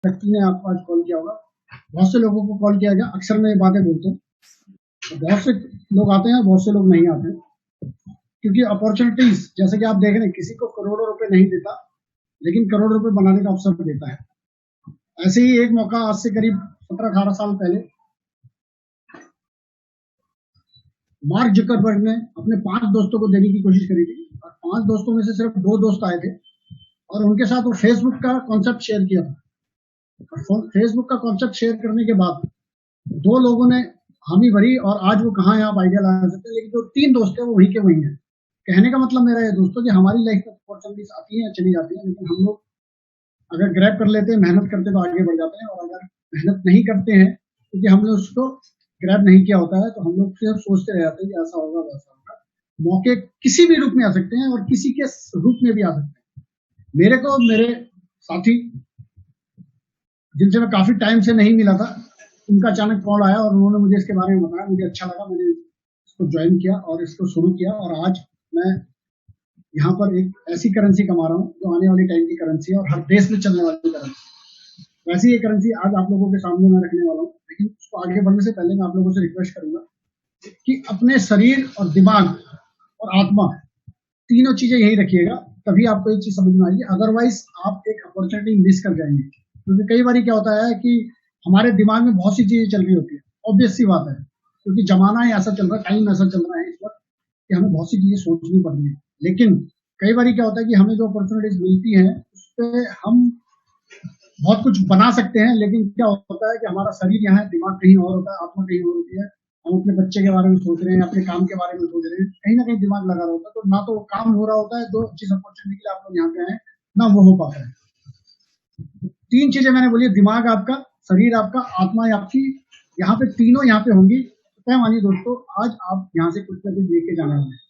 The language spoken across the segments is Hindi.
व्यक्ति ने आपको आज कॉल किया होगा, बहुत से लोगों को कॉल किया गया। अक्सर मैं ये बातें बोलता हूँ, बहुत से लोग आते हैं, बहुत से लोग नहीं आते, क्योंकि अपॉर्चुनिटीज जैसे कि आप देख रहे हैं, किसी को करोड़ों रुपए नहीं देता, लेकिन करोड़ रुपए बनाने का अवसर देता है। ऐसे ही एक मौका आज से करीब 17-18 साल पहले मार्क जुकरबर्ग ने अपने 5 दोस्तों को देने की कोशिश करी थी, और 5 दोस्तों में से सिर्फ 2 दोस्त आए थे, और उनके साथ वो फेसबुक का कॉन्सेप्ट शेयर किया था। और फेसबुक का कॉन्सेप्ट शेयर करने के बाद 2 लोगों ने हामी भरी, और आज वो कहाँ है आप आइडिया लगा सकते हैं, लेकिन जो 3 दोस्त है वो वहीं के वहीं है। कहने का मतलब मेरा ये दोस्तों कि हमारी लाइफ में अपॉर्चुनिटीज आती हैं, चली जाती हैं, लेकिन हम लोग अगर ग्रैब कर लेते हैं, मेहनत करते तो आगे बढ़ जाते हैं, और अगर मेहनत नहीं करते हैं क्योंकि हमने उसको ग्रैब नहीं किया होता है, तो हम लोग सिर्फ सोचते रह जाते हैं कि ऐसा होगा वैसा होगा। मौके किसी भी रूप में आ सकते हैं और किसी के रूप में भी आ सकते हैं। मेरे को मेरे साथी जिनसे मैं काफी टाइम से नहीं मिला था, उनका अचानक कॉल आया और उन्होंने मुझे इसके बारे में बताया। मुझे अच्छा लगा, मैंने इसको ज्वाइन किया और इसको शुरू किया, और आज मैं यहाँ पर एक ऐसी करेंसी कमा रहा हूँ जो आने वाली टाइम की करेंसी है और हर देश में चलने वाली करेंसी। वैसी ये करेंसी आज आप लोगों के सामने मैं रखने वाला हूँ, लेकिन उसको आगे बढ़ने से पहले मैं आप लोगों से रिक्वेस्ट करूंगा कि अपने शरीर और दिमाग और आत्मा तीनों चीजें यही रखिएगा, तभी आपको एक चीज समझ में आएगी। अदरवाइज आप एक अपॉर्चुनिटी मिस कर जाएंगे, क्योंकि कई बार क्या होता है कि हमारे दिमाग में बहुत सी चीजें चल रही होती है। ऑब्वियस सी बात है, क्योंकि जमाना ही ऐसा चल रहा है, टाइम ऐसा चल रहा है इस वक्त कि हमें बहुत सी चीजें सोचनी पड़ रही है। लेकिन कई बार क्या होता है कि हमें जो अपॉर्चुनिटीज मिलती हैं उस पर हम बहुत कुछ बना सकते हैं, लेकिन क्या होता है कि हमारा शरीर यहाँ है, दिमाग कहीं और होता है, आत्मा कहीं और होती है। हम अपने बच्चे के बारे में सोच रहे हैं, अपने काम के बारे में सोच रहे हैं, कहीं ना कहीं दिमाग लगा रहा होता है, तो ना तो वो काम हो रहा होता है जो जिस अपॉर्चुनिटी के लिए आप लोग यहाँ पे आए, ना वो हो पाता है। 3 चीजें मैंने बोली, दिमाग आपका, शरीर आपका, आत्मा आपकी, यहाँ पे तीनों यहाँ पे होंगी। तय मानिए दोस्तों, आज आप यहाँ से कुछ ना कुछ लेके जाने वाले हैं।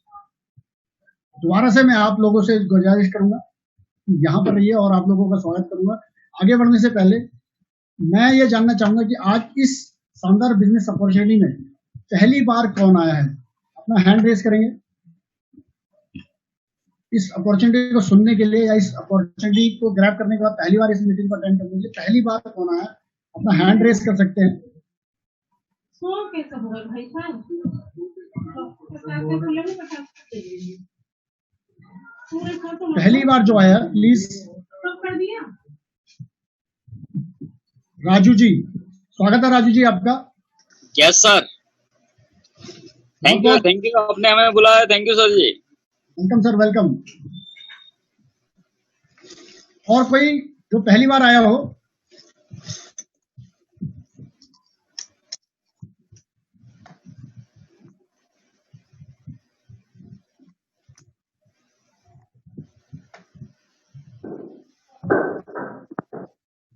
दोबारा से मैं आप लोगों से गुजारिश करूंगा कि यहाँ पर रहिए, और आप लोगों का स्वागत करूंगा। आगे बढ़ने से पहले मैं ये जानना चाहूंगा कि आज इस शानदार बिजनेस अपॉर्चुनिटी में पहली बार कौन आया है, अपना हैंड रेज करेंगे। इस अपॉर्चुनिटी को सुनने के लिए या इस अपॉर्चुनिटी को ग्रैब करने के बाद पहली बार इस मीटिंग को अटेंड करने के लिए पहली बार कौन आया, अपना हैंड रेज कर सकते हैं। पहली बार जो आया प्लीज। राजू जी, स्वागत है राजू जी आपका। यस सर, थैंक यू आपने हमें बुलाया, thank you sir ji. Welcome sir, welcome. और कोई जो पहली बार आया हो?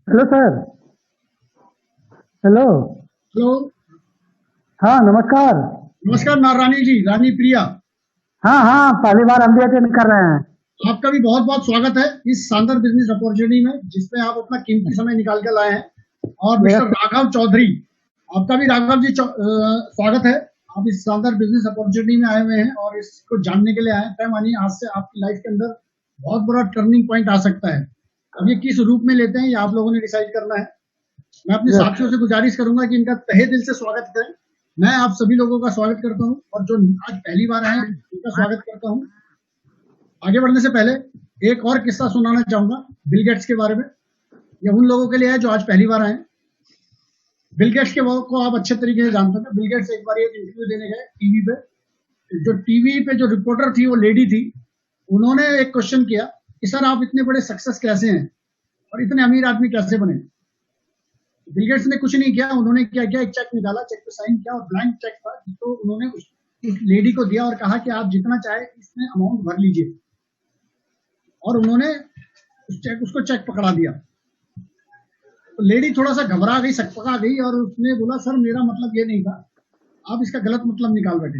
Hello sir. Hello hello. हाँ नमस्कार। नमस्कार रानी जी, रानी प्रिया। हाँ हाँ, पहली बार हम भी अटेंड कर रहे हैं। आपका भी बहुत बहुत स्वागत है इस शानदार बिजनेस अपॉर्चुनिटी में, जिसमें आप अपना कीमती समय निकाल कर लाए हैं। और मिस्टर राघव चौधरी, आपका भी राघव जी स्वागत है। आप इस शानदार बिजनेस अपॉर्चुनिटी में आए हुए हैं और इसको जानने के लिए आए हैं। तय मानिए आज से आपकी लाइफ के अंदर बहुत बड़ा टर्निंग पॉइंट आ सकता है। अब ये किस रूप में लेते हैं ये आप लोगों ने डिसाइड करना है। मैं अपने साथियों से गुजारिश करूंगा कि इनका तहे दिल से स्वागत करें। मैं आप सभी लोगों का स्वागत करता हूं, और जो आज पहली बार आए हैं उनका स्वागत करता हूं। आगे बढ़ने से पहले एक और किस्सा सुनाना चाहूंगा बिल गेट्स के बारे में। ये उन लोगों के लिए है जो आज पहली बार आए। बिल गेट्स को आप अच्छे तरीके से जानते हैं। बिल गेट्स एक बार एक इंटरव्यू देने गए टीवी पे। जो टीवी पे जो रिपोर्टर थी वो लेडी थी। उन्होंने एक क्वेश्चन किया कि सर आप इतने बड़े सक्सेस कैसे हैं और इतने अमीर आदमी कैसे बने। बिल गेट्स ने कुछ नहीं किया, उन्होंने क्या किया, एक चेक निकाला, चेक पे साइन किया, और ब्लैंक चेक था जिसको उन्होंने उस लेडी को दिया और कहा कि आप जितना चाहे इसमें अमाउंट भर लीजिए। और उन्होंने उसको चेक पकड़ा दिया। तो लेडी थोड़ा सा घबरा गई, सकपका गई, और उसने बोला सर मेरा मतलब ये नहीं था, आप इसका गलत मतलब निकाल बैठे।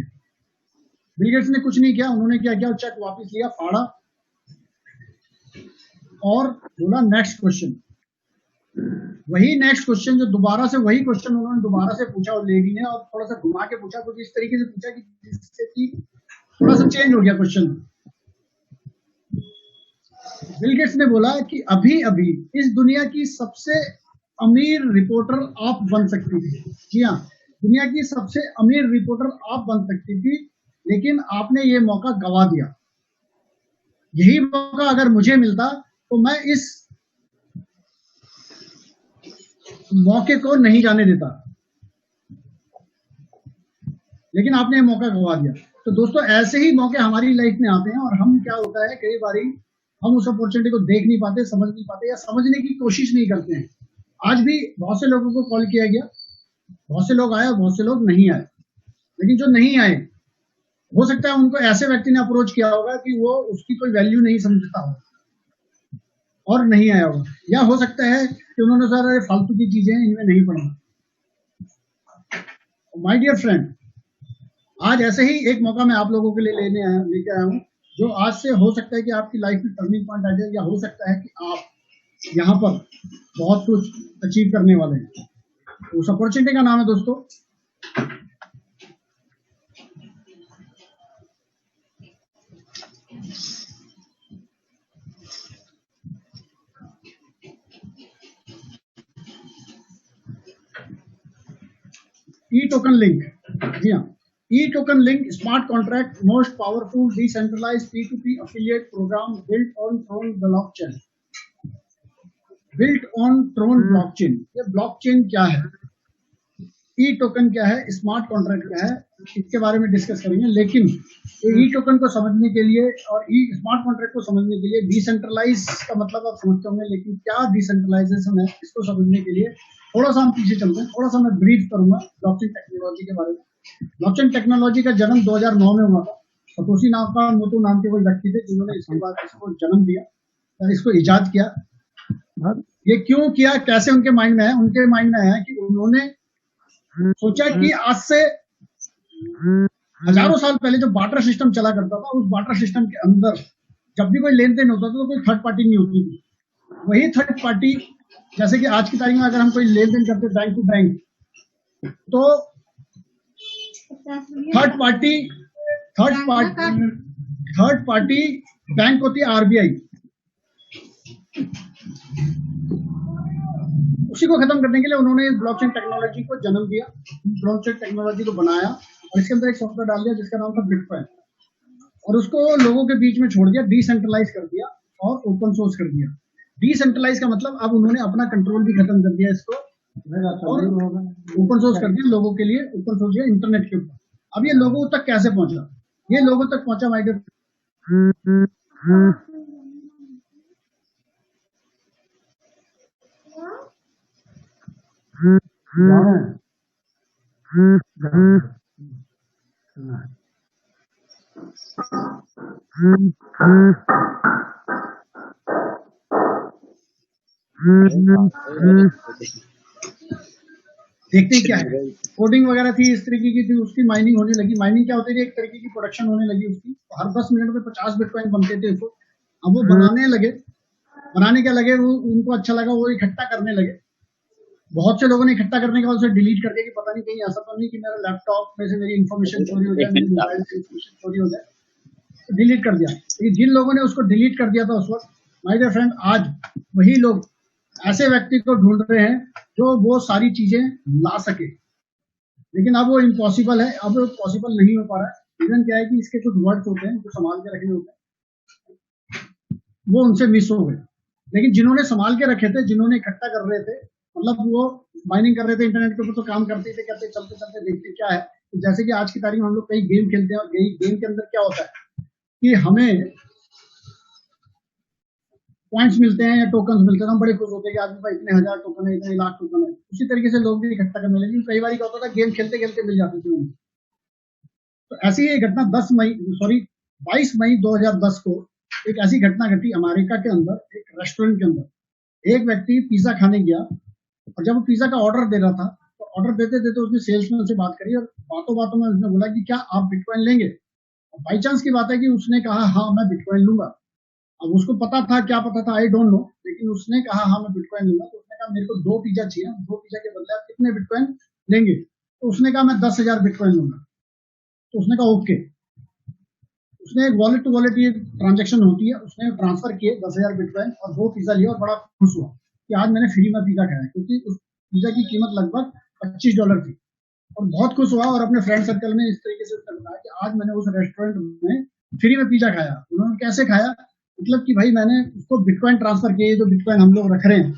बिल गेट्स ने कुछ नहीं किया, उन्होंने क्या किया, चेक वापस लिया, फाड़ा और बोला नेक्स्ट क्वेश्चन। वही नेक्स्ट क्वेश्चन जो दोबारा से वही क्वेश्चन उन्होंने दोबारा से पूछा उस लेडी ने, और थोड़ा सा घुमा के पूछा, कुछ इस तरीके से पूछा कि जिससे कि थोड़ा सा चेंज हो गया क्वेश्चन। बिल गेट्स ने बोला कि अभी अभी इस दुनिया की सबसे अमीर रिपोर्टर आप बन सकती थी। जी हाँ, दुनिया की सबसे अमीर रिपोर्टर आप बन सकती थी, लेकिन आपने ये मौका गवा दिया। यही मौका अगर मुझे मिलता तो मैं इस मौके को नहीं जाने देता, लेकिन आपने ये मौका गवा दिया। तो दोस्तों, ऐसे ही मौके हमारी लाइफ में आते हैं और हम क्या होता है, कई बारी हम उस अपॉर्चुनिटी को देख नहीं पाते, समझ नहीं पाते या समझने की कोशिश नहीं करते हैं। आज भी बहुत से लोगों को कॉल किया गया, बहुत से लोग आए और बहुत से लोग नहीं आए, लेकिन जो नहीं आए, हो सकता है उनको ऐसे व्यक्ति ने अप्रोच किया होगा कि वो उसकी कोई वैल्यू नहीं समझता हो और नहीं आया होगा, या हो सकता है कि उन्होंने सर ये फालतू की चीजें इनमें नहीं पढ़ना। माय डियर फ्रेंड, आज ऐसे ही एक मौका मैं आप लोगों के लिए लेके आया हूँ, जो आज से हो सकता है कि आपकी लाइफ में टर्निंग पॉइंट आ जाए, या हो सकता है कि आप यहाँ पर बहुत कुछ अचीव करने वाले हैं। तो उस अपॉर्चुनिटी का नाम है दोस्तों ई टोकन लिंक। जी हाँ, e token link smart contract most powerful decentralized P2P affiliate program built on Tron blockchain। Built on Tron blockchain. ये ब्लॉकचेन क्या है, ई टोकन क्या है, स्मार्ट कॉन्ट्रैक्ट क्या है, इसके बारे में डिस्कस करेंगे। लेकिन ई टोकन को समझने के लिए और ई स्मार्ट कॉन्ट्रैक्ट को समझने के लिए, डिसेंट्रलाइज का मतलब आप समझते होंगे, लेकिन क्या डिसेंट्रलाइजेशन है, इसको समझने के लिए थोड़ा सा हम पीछे चलते हैं। थोड़ा सा मैं ब्रीफ करूंगा ब्लॉकचेन टेक्नोलॉजी के बारे में। ब्लॉकचेन टेक्नोलॉजी का जन्म 2009 में हुआ था। सतोशी नाकामोटो नाम के कोई व्यक्ति थे जिन्होंने इसके बाद इसको जन्म दिया, इसको इजाद किया। ये क्यों किया, कैसे उनके माइंड में है? उनके माइंड में है कि उन्होंने सोचा कि आज से हजारों साल पहले जो बार्टर सिस्टम चला करता था, उस बार्टर सिस्टम के अंदर जब भी कोई लेन देन होता था तो कोई थर्ड पार्टी नहीं होती थी। वही थर्ड पार्टी, जैसे कि आज की तारीख में अगर हम कोई लेन देन करते बैंक टू बैंक, तो थर्ड पार्टी बैंक होती है RBI। उसी को खत्म करने के लिए उन्होंने इस ब्लॉकचेन टेक्नोलॉजी को जन्म दिया, ब्लॉकचेन टेक्नोलॉजी को बनाया और इसके अंदर एक सॉफ्टवेयर डाल दिया जिसका नाम था बिटकॉइन, और उसको लोगों के बीच में छोड़ दिया, डिसेंट्रलाइज कर दिया और ओपन सोर्स कर दिया। डिसेंट्रलाइज का मतलब अब उन्होंने अपना कंट्रोल भी खत्म कर दिया इसको, और ओपन सोर्स कर दिया लोगों के लिए, ओपन सोर्स किया इंटरनेट के ऊपर। अब ये लोगों तक कैसे पहुंचा? ये लोगों तक पहुंचा माय डियर देखते ही क्या है, कोडिंग वगैरह थी, इस तरीके की थी, उसकी माइनिंग होने लगी। माइनिंग क्या होती थी, एक तरीके की प्रोडक्शन होने लगी उसकी। हर 10 मिनट में 50 बिटकॉइन बनते थे उसको। अब वो बनाने क्या लगे, वो उनको अच्छा लगा, वो इकट्ठा करने लगे। बहुत से लोगों ने इकट्ठा करने के बाद उसे डिलीट कर दिया कि पता नहीं कहीं ऐसा तो नहीं कि मेरा लैपटॉप में से मेरी इन्फॉर्मेशन चोरी हो जाए, मेरे मोबाइल से इन्फॉर्मेशन चोरी हो जाए, तो डिलीट कर दिया। लेकिन जिन लोगों ने उसको डिलीट कर दिया था उस वक्त, माय डियर फ्रेंड, आज वही लोग ऐसे व्यक्ति को ढूंढ रहे हैं जो वो सारी चीजें ला सके, लेकिन अब वो इम्पॉसिबल है, अब वो पॉसिबल नहीं हो पा रहा है। रीजन क्या है कि इसके कुछ वर्ड्स होते हैं जो संभाल के रखने होते हैं, वो उनसे मिस हो गए। लेकिन जिन्होंने संभाल के रखे थे, जिन्होंने इकट्ठा कर रहे थे, मतलब वो माइनिंग कर रहे थे इंटरनेट के ऊपर, तो काम करते थे, करते चलते चलते देखते क्या है। तो जैसे कि आज की तारीख में हम लोग कई गेम खेलते हैं, और गेम के अंदर क्या होता है कि हमें पॉइंट्स मिलते हैं या टोकन्स मिलते हैं, हम बड़े खुश होते हैं कि आज भी भाई इतने हजार टोकन है, इतने लाख टोकन है। उसी तरीके से लोग भी इकट्ठा करने लगे। कई बार क्या होता था, गेम खेलते खेलते मिल जाते थे उन्हें। तो ऐसी ही घटना 22 मई 2010 को एक ऐसी घटना घटी अमेरिका के अंदर, एक रेस्टोरेंट के अंदर। एक व्यक्ति पिज्जा खाने गया, और जब वो पिज्जा का ऑर्डर दे रहा था, तो ऑर्डर देते देते उसने सेल्समैन से बात करी, और बातों बातों में उसने बोला कि क्या आप बिटकॉइन लेंगे? बाई चांस की बात है कि उसने कहा हाँ मैं बिटकॉइन लूंगा। अब उसको पता था, क्या पता था, आई डोंट नो, लेकिन उसने कहा हाँ मैं बिटकॉइन लूंगा। तो उसने कहा मेरे को 2 पिज्जा चाहिए, 2 पिज्जा के बदले आप कितने बिटकॉइन लेंगे? तो उसने कहा मैं 10,000 बिटकॉइन लूंगा। तो उसने कहा ओके। उसने एक वॉलेट टू वॉलेट ये ट्रांजेक्शन होती है, उसने ट्रांसफर किए 10,000 बिटकॉइन और 2 पिज्जा लिया और बड़ा खुश हुआ। कि आज मैंने फ्री में पिज़्ज़ा खाया, क्योंकि उस पिज़्ज़ा की कीमत लगभग $25 थी। और बहुत खुश हुआ और अपने फ्रेंड सर्कल में इस तरीके से उसने बताया कि आज मैंने उस रेस्टोरेंट में फ्री में पिज़्ज़ा खाया। उन्होंने कैसे खाया? मतलब कि भाई मैंने उसको बिटकॉइन ट्रांसफर किए, जो बिटकॉइन हम लोग रख रहे हैं,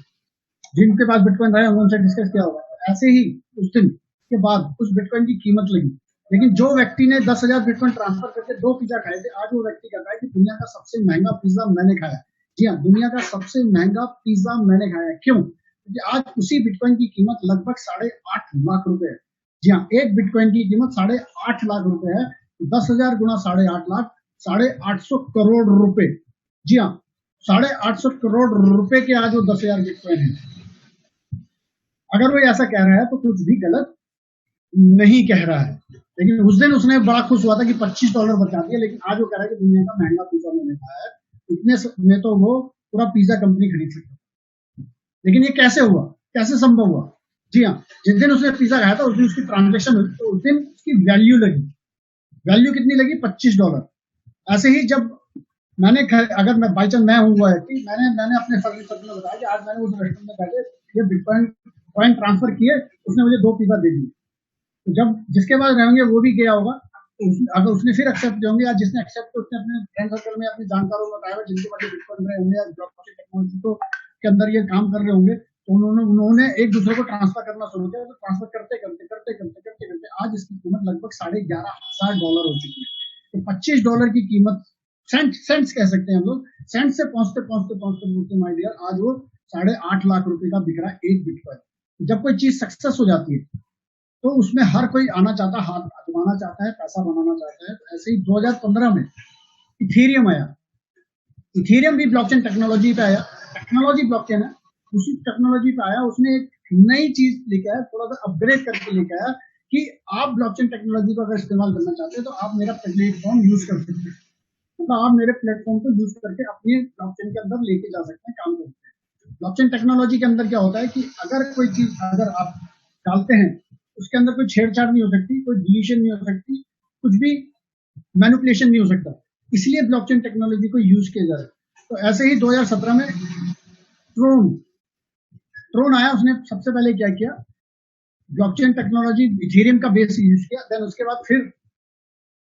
जिनके पास बिटकॉइन रहे हैं उनसे डिस्कस किया होगा। ऐसे ही उस दिन के बाद उस बिटकॉइन की कीमत लगी। लेकिन जो व्यक्ति ने 10,000 बिटकॉइन ट्रांसफर करके 2 पिज़्ज़ा खाए थे, आज वो व्यक्ति कहता है कि दुनिया का सबसे महंगा पिज़्ज़ा मैंने खाया। जी हाँ, दुनिया का सबसे महंगा पिज़्ज़ा मैंने खाया। क्यों? क्योंकि आज उसी बिटकॉइन की कीमत लगभग 8.5 लाख रुपए है। जी हाँ, एक बिटकॉइन की कीमत 8.5 लाख रुपए है। 10,000 गुना 8.5 लाख, 850 करोड़ रुपए। जी हाँ, 850 करोड़ रुपए के आज वो 10,000 बिटकॉइन है। अगर वो ऐसा कह रहा है तो कुछ भी गलत नहीं कह रहा है। लेकिन उस दिन उसने बड़ा खुश हुआ था कि $25 बचा दिया, लेकिन आज वो कह रहा है कि दुनिया का महंगा पिज़्ज़ा मैंने खाया है, इतने में तो वो पूरा पिज़्ज़ा कंपनी खरीद सकता है। लेकिन ये कैसे हुआ, कैसे संभव हुआ? जी हाँ, जिस दिन उसने पिज़्ज़ा खाया था उस दिन उसकी ट्रांजेक्शन हुई, तो उस दिन उसकी वैल्यू लगी। वैल्यू कितनी लगी? $25। ऐसे ही जब मैंने अगर मैं बाई चांस मैं हुआ है कि मैंने अपने सर्कल में बताया कि आज मैंने उस रेस्टोरेंट में बैठे ये बिटकॉइन कॉइन ट्रांसफर किए, उसने मुझे 2 पिज़्ज़ा दे दिए। तो जब जिसके पास रहेंगे वो भी गया होगा, तो अगर उसने फिर एक्सेप्ट किए होंगे, या जिसने एक्सेप्ट किया उसने अपने फ्रेंड सर्कल में अपने जानकारों में बताया जिनके पास बिटकॉइन रहे होंगे या ब्लॉकचेन टेक्नोलॉजी को के अंदर ये काम कर रहे होंगे, तो उन्होंने एक दूसरे को ट्रांसफर करना शुरू किया। तो ट्रांसफर करते आज इसकी कीमत लगभग $11,500 हो चुकी है। तो $25 की कीमत, सेंट्स कह सकते हैं हम लोग, सेंट से पहुंचते माय डियर आज वो 8.5 लाख रुपए का बिक रहा है एक बिटकॉइन। जब कोई चीज सक्सेस हो जाती है तो उसमें हर कोई आना चाहता है, हाथ आजमाना चाहता है, पैसा बनाना चाहता है। तो ऐसे ही 2015 में इथेरियम आया। इथेरियम भी ब्लॉकचेन टेक्नोलॉजी पे आया, टेक्नोलॉजी ब्लॉकचेन है, उसी टेक्नोलॉजी पे आया। उसने एक नई चीज लेके आया, थोड़ा सा अपग्रेड करके लेके आया कि आप ब्लॉकचेन टेक्नोलॉजी को अगर इस्तेमाल करना चाहते हैं तो आप मेरा प्लेटफॉर्म यूज कर सकते हैं। मतलब आप मेरे प्लेटफॉर्म को यूज करके अपने ब्लॉकचेन के अंदर लेके जा सकते हैं, काम कर सकते हैं। ब्लॉकचेन टेक्नोलॉजी के अंदर क्या होता है कि अगर कोई चीज अगर आप डालते हैं, उसके अंदर कोई छेड़छाड़ नहीं हो सकती, कोई डिलीशन नहीं हो सकती, कुछ भी मैनिपुलेशन नहीं हो सकता। इसलिए ब्लॉकचेन टेक्नोलॉजी को यूज किया जा रहा है। तो ऐसे ही 2017 में ट्रोन आया। उसने सबसे पहले क्या किया, ब्लॉकचेन टेक्नोलॉजी इथेरियम का बेस यूज किया, देन उसके बाद फिर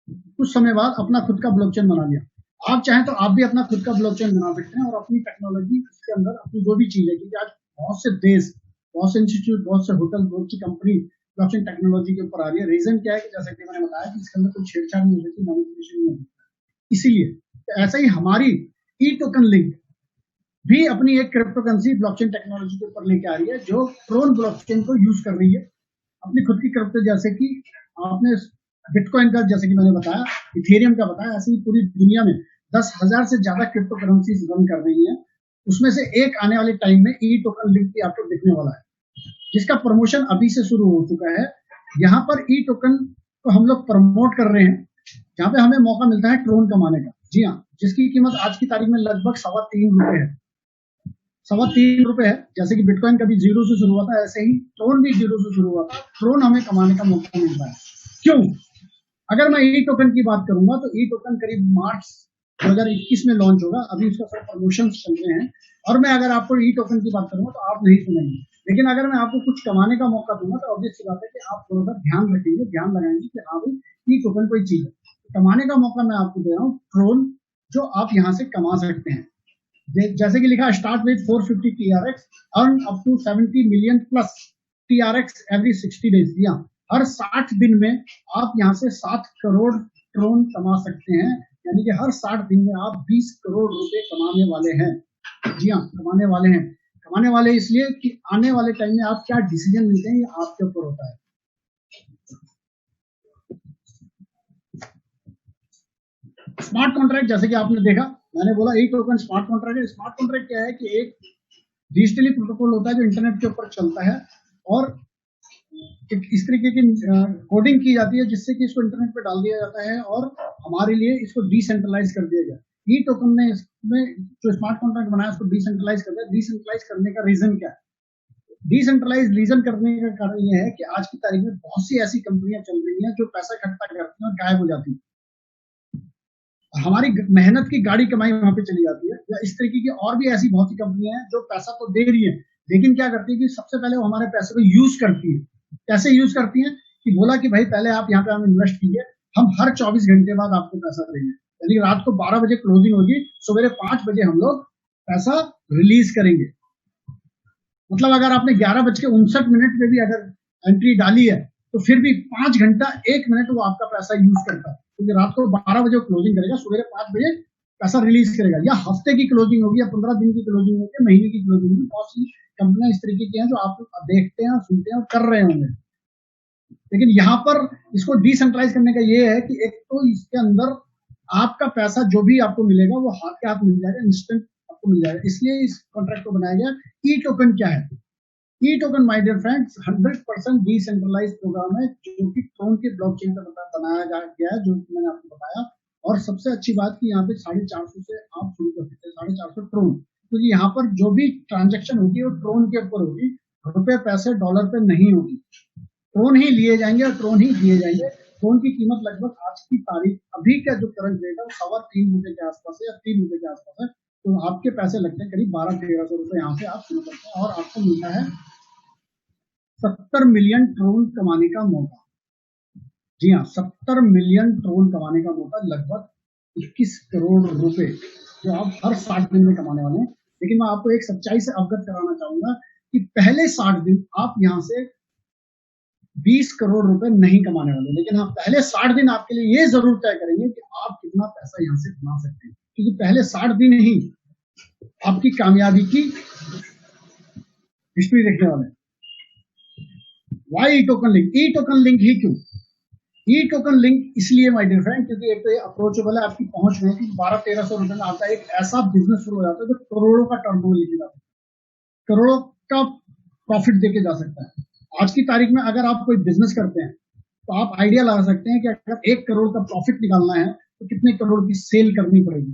कुछ समय बाद अपना खुद का ब्लॉकचेन बना लिया। आप चाहें तो आप भी अपना खुद का ब्लॉकचेन बना सकते हैं और अपनी टेक्नोलॉजी उसके अंदर अपनी जो भी चीज है, क्योंकि आज बहुत से देश, बहुत से इंस्टीट्यूट, बहुत से होटल, बहुत सी कंपनी ब्लॉकचेन टेक्नोलॉजी के ऊपर आ रही है। रीजन क्या है कि जैसे कि मैंने बताया कि इसके अंदर कोई छेड़छाड़ नहीं हो सकती, मैनिपुलेशन नहीं हो सकता। इसीलिए तो ऐसा ही हमारी ई टोकन लिंक भी अपनी एक क्रिप्टो करेंसी ब्लॉकचेन टेक्नोलॉजी के ऊपर लेके आ रही है, जो ट्रोन ब्लॉकचेन को यूज कर रही है अपनी खुद की क्रिप्टो। जैसे कि आपने बिटकॉइन का जैसे कि मैंने बताया, इथेरियम का बताया, ऐसे ही पूरी दुनिया में 10,000 से ज्यादा क्रिप्टो करेंसीज रन कर रही हैं। उसमें से एक आने वाले टाइम में ई टोकन लिंक भी आपको दिखने वाला है, जिसका प्रमोशन अभी से शुरू हो चुका है। यहाँ पर ई टोकन को हम लोग प्रमोट कर रहे हैं, जहाँ पे हमें मौका मिलता है ट्रोन कमाने का। जी हाँ, जिसकी कीमत आज की तारीख में लगभग ₹3.25 है। ₹3.25 है। जैसे कि बिटकॉइन कभी 0 से शुरू हुआ था, ऐसे ही ट्रोन भी 0 से शुरू हुआ था। ट्रोन हमें कमाने का मौका मिलता है। क्यों? अगर मैं ई टोकन की बात करूंगा तो ई टोकन करीब मार्च 2021 में लॉन्च होगा। अभी उसका सब प्रमोशन चल रहे हैं। और मैं अगर आपको ई टोकन की बात करूंगा तो आप नहीं सुनेंगे, लेकिन अगर मैं आपको कुछ कमाने का मौका दूंगा तो ऑब्वियस सी बात है कि आप थोड़ा सा ध्यान रखेंगे, ध्यान लगाएंगे कि हाँ भाई ई टोकन कोई चीज है। कमाने का मौका मैं आपको दे रहा हूँ ट्रोन, जो आप यहाँ से कमा सकते हैं। जैसे कि लिखा, start with 450 TRX, earn up to 70 million plus TRX every 60 days. हर 60 दिन में आप यहाँ से 7 करोड़ ट्रोन कमा सकते हैं। यानी कि हर 60 दिन में आप 20 करोड़ रुपए कमाने वाले हैं। जी हाँ, कमाने वाले हैं। कमाने वाले इसलिए कि आने वाले टाइम में आप क्या डिसीजन लेते हैं ये आपके ऊपर होता है। स्मार्ट कॉन्ट्रैक्ट, जैसे कि आपने देखा, मैंने बोला एक टोकन स्मार्ट कॉन्ट्रैक्ट है। स्मार्ट कॉन्ट्रैक्ट क्या है कि एक डिजिटली प्रोटोकॉल होता है जो इंटरनेट के ऊपर चलता है और इस तरीके की कोडिंग की जाती है जिससे कि इसको इंटरनेट पे डाल दिया जाता है और हमारे लिए इसको डिसेंट्रलाइज कर दिया गया। ई टोकन ने इसमें जो स्मार्ट कॉन्ट्रैक्ट बनाया उसको डिसेंट्रलाइज कर दिया। डिसेंट्रलाइज करने का रीजन क्या है? डिसेंट्रलाइज रीजन करने का कारण यह है कि आज की तारीख में बहुत सी ऐसी कंपनियां चल रही हैं जो पैसा इकट्ठा करती हैं और गायब हो जाती हैं। हमारी मेहनत की गाड़ी कमाई वहां पे चली जाती है। या इस तरीके की और भी ऐसी बहुत सी कंपनियां हैं जो पैसा तो दे रही है, लेकिन क्या करती है कि सबसे पहले वो हमारे पैसे को यूज करती है। कैसे यूज करती है कि बोला कि भाई पहले आप यहाँ पे हम इन्वेस्ट कीजिए, हम हर 24 घंटे बाद आपको पैसा देंगे। यानी रात को 12 बजे क्लोजिंग होगी, सवेरे 5 बजे हम लोग पैसा रिलीज करेंगे। मतलब अगर आपने 11:59 पे भी अगर एंट्री डाली है तो फिर भी 5 घंटा 1 मिनट वो आपका पैसा यूज करता है, क्योंकि रात को 12 बजे क्लोजिंग करेगा, सवेरे 5 बजे पैसा रिलीज करेगा। या हफ्ते की क्लोजिंग होगी, या 15 दिन की क्लोजिंग होगी, महीने की क्लोजिंग होगी। बहुत सी कंपनियां इस तरीके की हैं जो आप देखते हैं, सुनते हैं और कर रहे होंगे। लेकिन यहाँ पर इसको डिसेंट्रलाइज करने का ये है कि एक तो इसके अंदर आपका पैसा जो भी आपको मिलेगा वो हाथ के हाथ मिल जाएगा, इंस्टेंट आपको मिल जाएगा। इसलिए इस कॉन्ट्रैक्ट को बनाया गया। ई टोकन क्या है? E token my dear friends 100% decentralize program है जो कि ट्रोन के ब्लॉकचेन पर बनाया गया है, जो मैंने आपको बताया। और सबसे अच्छी बात कि यहाँ पे 450 से आप शुरू कर सकते हैं, 450 ट्रोन, क्योंकि यहाँ पर जो भी ट्रांजेक्शन होगी वो ट्रोन के ऊपर होगी, रुपए पैसे डॉलर पे नहीं होगी। ट्रोन ही लिए जाएंगे और ट्रोन ही दिए जाएंगे। ट्रोन की कीमत लगभग आज की तारीख अभी का जो करंट रेट है वो 3.25 के आसपास है, या 3 रुपए के आसपास है। तो आपके पैसे लगते हैं करीब 1200-1300 रुपए। यहाँ से आप शुरू करते हैं और आपको मिलता है 70 मिलियन ट्रोन कमाने का मौका। जी हाँ, 70 मिलियन ट्रोन कमाने का मौका, लगभग 21 करोड़ रुपए जो आप हर 60 दिन में कमाने वाले हैं। लेकिन मैं आपको एक सच्चाई से अवगत कराना चाहूंगा कि पहले 60 दिन आप यहाँ से 20 करोड़ रुपए नहीं कमाने वाले, लेकिन हाँ पहले 60 दिन आपके लिए ये जरूर तय करेंगे कि आप कितना पैसा यहाँ से कमा सकते हैं, क्योंकि पहले 60 दिन ही आपकी कामयाबी की हिस्ट्री देखने वाले हैं। वाई ई टोकन लिंक? ई टोकन लिंक ही क्यों? ई टोकन लिंक इसलिए माय डियर फ्रेंड, क्योंकि एक तो ये अप्रोचेबल है, आपकी पहुंच में, कि 1200-1300 रुपए में आपका एक ऐसा बिजनेस शुरू हो जाता है जो करोड़ों का टर्नओवर लेके जाता है, करोड़ों का प्रॉफिट देके जा सकता है। आज की तारीख में अगर आप कोई बिजनेस करते हैं तो आप आइडिया लगा सकते हैं कि अगर 1 करोड़ का प्रॉफिट निकालना है तो कितने करोड़ की सेल करनी पड़ेगी,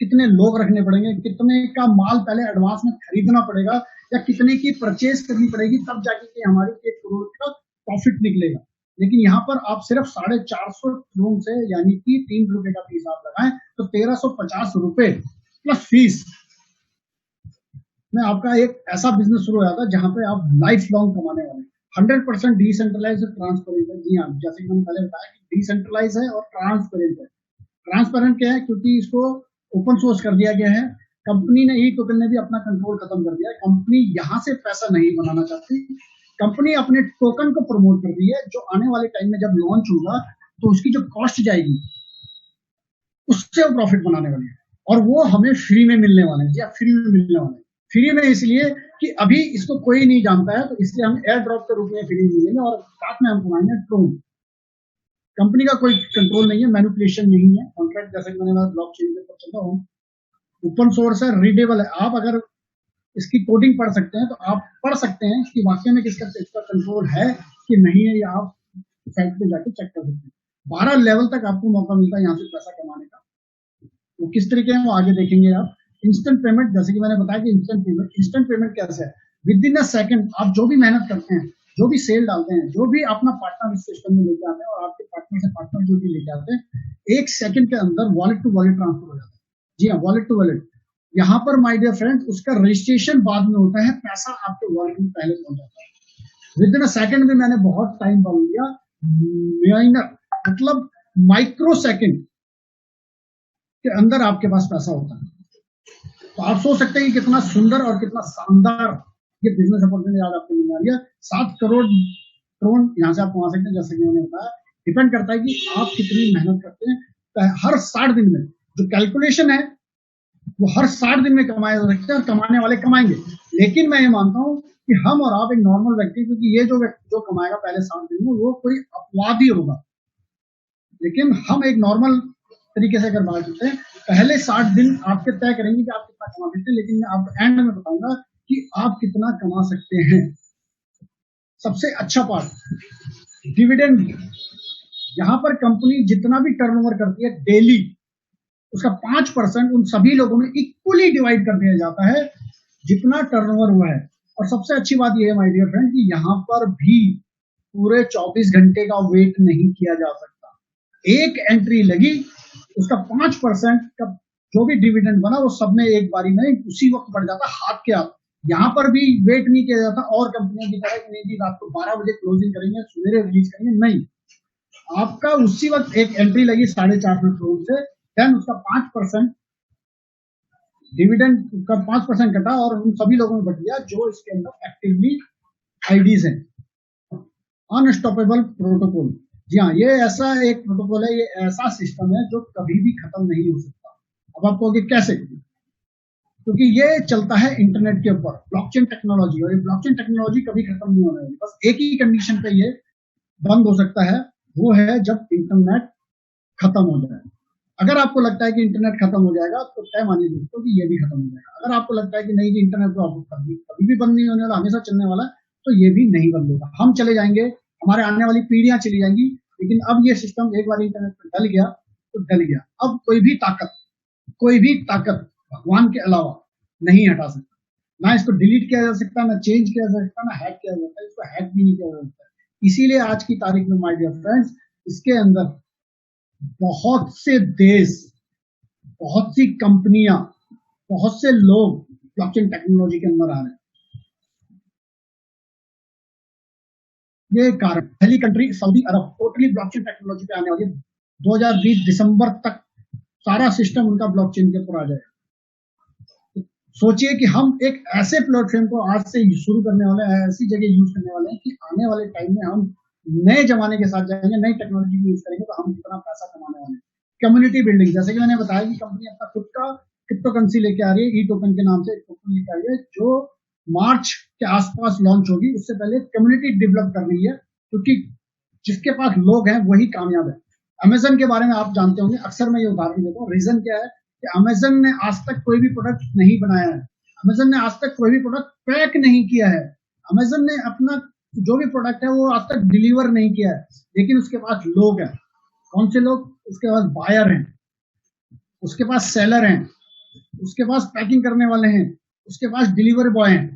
कितने लोग रखने पड़ेंगे, कितने का माल पहले एडवांस में खरीदना पड़ेगा, या कितने की परचेज करनी पड़ेगी, तब जाके कि हमारी 1 करोड़ का प्रॉफिट निकलेगा। लेकिन यहाँ पर आप सिर्फ 450 ट्रोन से, यानी कि 3 रुपए का फीस आप लगाएं तो 1350 रुपए प्लस फीस में आपका एक ऐसा बिजनेस शुरू हो जाता है जहां पे आप लाइफ लॉन्ग कमाने वाले। 100% डिसेंट्रलाइज और ट्रांसपेरेंट है। जी हाँ, जैसे कि मैंने पहले बताया कि डिसेंट्रलाइज है और ट्रांसपेरेंट है। ट्रांसपेरेंट क्या है? क्योंकि इसको ओपन सोर्स कर दिया गया है। कंपनी ने, ई टोकन ने भी अपना कंट्रोल खत्म कर दिया है। कंपनी यहां से पैसा नहीं बनाना चाहती, कंपनी अपने टोकन को प्रमोट कर रही है, जो आने वाले टाइम में जब लॉन्च होगा तो उसकी जो कॉस्ट जाएगी उससे वो प्रॉफिट बनाने वाली है, और वो हमें फ्री में मिलने वाले हैं। जी हाँ, फ्री में मिलने वाले हैं। फ्री में इसलिए कि अभी इसको कोई नहीं जानता है, तो इसलिए हम एयर ड्रॉप के रूप में फ्री मिलेंगे और साथ में हम कमाएंगे ट्रोन। कंपनी का कोई कंट्रोल नहीं है, मैनिपुलेशन नहीं है। कॉन्ट्रैक्ट जैसे कि मैंने ब्लॉकचेन के ऊपर चलता हूँ, ओपन सोर्स है, रीडेबल है। आप अगर इसकी कोडिंग पढ़ सकते हैं तो आप पढ़ सकते हैं कि वाकई में इसका कंट्रोल है कि नहीं है, या आप साइट पे जाके चेक कर सकते हैं। 12 लेवल तक आपको मौका मिलता है यहाँ से पैसा कमाने का। वो किस तरीके है वो आगे देखेंगे आप। इंस्टेंट पेमेंट, जैसे कि मैंने बताया कि इंस्टेंट पेमेंट कैसे है? विद इन अ सेकंड आप जो भी मेहनत करते हैं, जो भी सेल डालते हैं, जो भी अपना पार्टनर इस सिस्टम में लेके आते हैं, और आपके पार्टनर से पार्टनर जो भी लेके आते हैं, 1 सेकंड के अंदर वॉलेट टू वॉलेट ट्रांसफर हो जाता है। जी हाँ, वॉलेट टू वॉलेट। यहाँ पर माय डियर फ्रेंड्स उसका रजिस्ट्रेशन बाद में होता है, पैसा आपके वॉलेट में पहले पहुंच जाता है। विद इन अ सेकंड में मैंने बहुत टाइम बोल दिया, माइनर मतलब माइक्रो सेकंड के अंदर आपके पास पैसा होता है। तो आप सोच सकते हैं कि कितना सुंदर और कितना शानदार ये बिजनेस अपॉर्चुनिटी आज आपको मिलने वाली है। 7 करोड़ ट्रोन यहाँ से आप कमा सकते हैं। जैसे कि मैंने बताया, डिपेंड करता है कि आप कितनी मेहनत करते हैं। हर 60 दिन में जो कैलकुलेशन है वो हर 60 दिन में कमाए जा सकते हैं, और कमाने वाले कमाएंगे। लेकिन मैं ये मानता हूँ कि हम और आप एक नॉर्मल व्यक्ति, क्योंकि ये जो व्यक्ति जो कमाएगा पहले 60 दिन में वो कोई अपवादी होगा, लेकिन हम एक नॉर्मल तरीके से अगर बात करते हैं, पहले 60 दिन आपके तय करेंगे कि आप कितना कमा सकते हैं, लेकिन मैं आपको एंड में बताऊंगा कि आप कितना कमा सकते हैं। सबसे अच्छा पार्ट डिविडेंड। यहां पर कंपनी जितना भी टर्नओवर करती है डेली, उसका 5% उन सभी लोगों में इक्वली डिवाइड कर दिया जाता है जितना टर्नओवर हुआ है। और सबसे अच्छी बात यह है माय डियर फ्रेंड कि यहां पर भी पूरे 24 घंटे का वेट नहीं किया जा सकता। एक एंट्री लगी उसका 5% का जो भी डिविडेंड बना वो सब में एक बारी में उसी वक्त बढ़ जाता, हाथ के हाथ। यहाँ पर भी वेट नहीं किया जाता और कंपनियों की तरह कि नहीं जी रात को 12 बजे क्लोजिंग करेंगे, सवेरे रिलीज करेंगे, नहीं। आपका उसी वक्त एक एंट्री लगी 450 करोड़ से, देन उसका 5% डिविडेंड का 5% कटा और उन सभी लोगों में बट गया जो इसके अंदर एक्टिवली आईडीज हैं। अनस्टॉपेबल प्रोटोकॉल, जी हाँ, ये ऐसा एक प्रोटोकॉल है, ये ऐसा सिस्टम है जो कभी भी खत्म नहीं हो सकता। अब आप कहोगे कैसे? क्योंकि ये चलता है इंटरनेट के ऊपर, ब्लॉकचेन टेक्नोलॉजी, और ये ब्लॉकचेन टेक्नोलॉजी कभी खत्म नहीं होने वाली। बस एक ही कंडीशन पे ये बंद हो सकता है, वो है जब इंटरनेट खत्म हो जाए। अगर आपको लगता है कि इंटरनेट खत्म हो जाएगा तो तय मानिए दोस्तों कि ये भी खत्म हो जाएगा। अगर आपको लगता है कि नहीं कि इंटरनेट तो आपको कभी भी बंद नहीं होने वाला, हमेशा चलने वाला, तो ये भी नहीं बंद होगा। हम चले जाएंगे, हमारे आने वाली पीढ़ियां चली जाएंगी, लेकिन अब ये सिस्टम एक बार इंटरनेट पर डल गया तो डल गया। अब कोई भी ताकत भगवान के अलावा नहीं हटा सकता। ना इसको डिलीट किया जा सकता, ना चेंज किया जा सकता, ना हैक किया जा सकता, इसको हैक भी नहीं किया जा सकता। इसीलिए आज की तारीख में माय डियर फ्रेंड्स, इसके अंदर बहुत से देश, बहुत सी कंपनियां, बहुत से लोग ब्लॉकचेन टेक्नोलॉजी के अंदर आ रहे हैं। ये कारण, पहली कंट्री सऊदी अरब टोटली ब्लॉकचेन टेक्नोलॉजी पे आने वाली है। 2020 दिसंबर तक सारा सिस्टम उनका ब्लॉकचेन के ऊपर आ जाएगा। सोचिए कि हम एक ऐसे प्लेटफॉर्म को आज से शुरू करने वाले हैं, ऐसी जगह यूज करने वाले हैं कि आने वाले टाइम में हम नए जमाने के साथ जाएंगे, नई टेक्नोलॉजी यूज करेंगे तो हम कितना पैसा कमाने वाले हैं। कम्युनिटी बिल्डिंग, जैसे कि मैंने बताया कि कंपनी अपना खुद का क्रिप्टो करेंसी लेके आ रही है, ई टोकन के नाम से एक टोकन लेके आ रही है जो मार्च के आसपास लॉन्च होगी। उससे पहले कम्युनिटी डेवलप कर रही है, क्योंकि जिसके पास लोग हैं वही कामयाब है। अमेजन के बारे में आप जानते होंगे, अक्सर मैं ये उदाहरण देता हूँ। रीजन क्या है कि अमेजन ने आज तक कोई भी प्रोडक्ट नहीं बनाया है, अमेजन ने आज तक कोई भी प्रोडक्ट पैक नहीं किया है, अमेजन ने अपना जो भी प्रोडक्ट है वो आज तक डिलीवर नहीं किया है, लेकिन उसके पास लोग हैं। कौन से लोग? उसके पास बायर हैं, उसके पास सेलर हैं, उसके पास पैकिंग करने वाले हैं, उसके पास डिलीवरी बॉय हैं।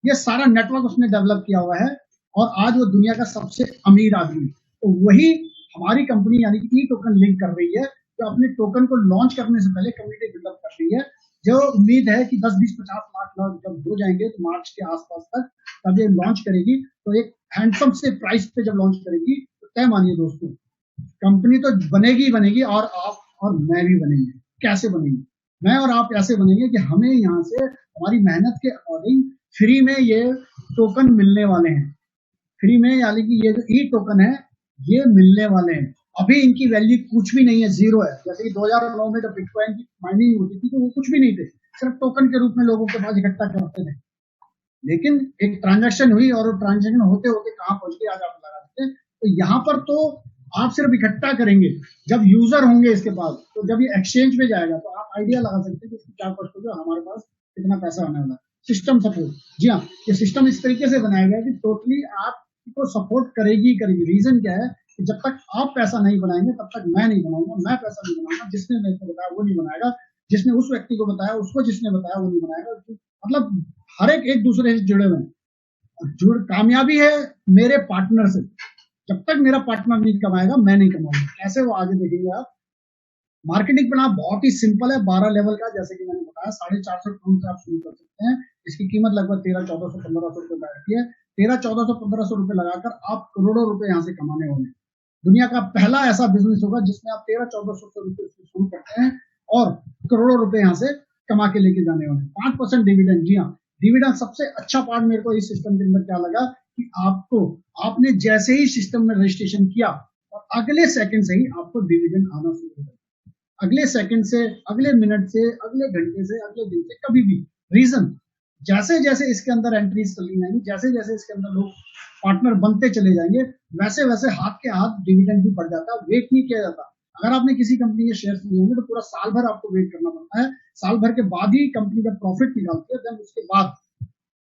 ये सारा नेटवर्क उसने डेवलप किया हुआ है और आज वो दुनिया का सबसे अमीर आदमी। तो वही हमारी कंपनी यानी कि ई टोकन लिंक कर रही है, जो अपने टोकन को लॉन्च करने से पहले कम्युनिटी डेवलप कर रही है, जो उम्मीद है कि 10, 20, 50 लाख लोग जब हो जाएंगे तो मार्च के आसपास तक तब ये लॉन्च करेगी। तो एक हैंडसम से प्राइस पे जब लॉन्च करेगी तो तय मानिए दोस्तों, कंपनी तो बनेगी और आप और मैं भी बनेंगे। कैसे बनेंगे? मैं और आप ऐसे बनेंगे कि हमें यहाँ से हमारी मेहनत के अकॉर्डिंग फ्री में ये टोकन मिलने वाले हैं। फ्री में यानी कि ये जो ई टोकन है ये मिलने वाले हैं। अभी इनकी वैल्यू कुछ भी नहीं है, जीरो है। जैसे कि 2009 में जब बिटकॉइन की माइनिंग होती थी तो वो कुछ भी नहीं थे, सिर्फ टोकन के रूप में लोगों के पास इकट्ठा करते थे। लेकिन एक ट्रांजैक्शन हुई और वो ट्रांजैक्शन होते होते कहाँ पहुंच गई आज आप लगा सकते हैं। तो यहाँ पर तो आप सिर्फ इकट्ठा करेंगे, जब यूजर होंगे इसके पास, तो जब ये एक्सचेंज में जाएगा तो आप आइडिया लगा सकते हैं कि इसकी क्या कॉस्ट होगा, हमारे पास कितना पैसा होने वाला है। सिस्टम सपोर्ट, जी हाँ, ये सिस्टम इस तरीके से बनाया गया कि टोटली आपको सपोर्ट करेगी। रीजन क्या है कि जब तक आप पैसा नहीं बनाएंगे तब तक मैं नहीं बनाऊंगा, मैं पैसा नहीं बनाऊंगा, जिसने मेरे को बताया वो नहीं बनाएगा, जिसने उस व्यक्ति को बताया उसको जिसने बताया वो नहीं बनाएगा। मतलब हर एक दूसरे से जुड़े हुए हैं। कामयाबी है मेरे पार्टनर से, जब तक मेरा पार्टनर नहीं कमाएगा मैं नहीं कमाऊंगा। कैसे वो आगे देखेंगे आप। मार्केटिंग प्लान बहुत ही सिंपल है, 12 लेवल का, जैसे कि मैंने बताया 450 करोड़ से आप शुरू कर सकते हैं। इसकी कीमत लगभग 1300, 1400, 1500 रुपए बैठती है। 1300, 1400, 1500 रुपए लगाकर आप करोड़ों रुपए यहाँ से कमाने वाले हैं। दुनिया का पहला ऐसा बिजनेस होगा जिसमें आप 1300-1400 रुपए से शुरू करते हैं और करोड़ों रुपए यहाँ से कमा के लेके जाने वाले हैं। 5% डिविडेंड, जी हाँ, डिविडेंड सबसे अच्छा पार्ट मेरे को इस सिस्टम के अंदर क्या लगा कि आपने जैसे ही सिस्टम में रजिस्ट्रेशन किया और अगले सेकंड से ही आपको डिविडेंड आना शुरू हो जाएगा। अगले सेकंड से, अगले मिनट से, अगले घंटे से, अगले दिन से, कभी भी। रीजन, जैसे जैसे इसके अंदर एंट्रीज चली जाएंगी, जैसे जैसे इसके अंदर लोग पार्टनर बनते चले जाएंगे, वैसे वैसे हाथ के हाथ डिविडेंड भी बढ़ जाता है। वेट नहीं किया जाता। अगर आपने किसी कंपनी के शेयर्स लिए होंगे तो पूरा साल भर आपको वेट करना पड़ता है। साल भर के बाद ही कंपनी का प्रॉफिट निकालती है, देन उसके बाद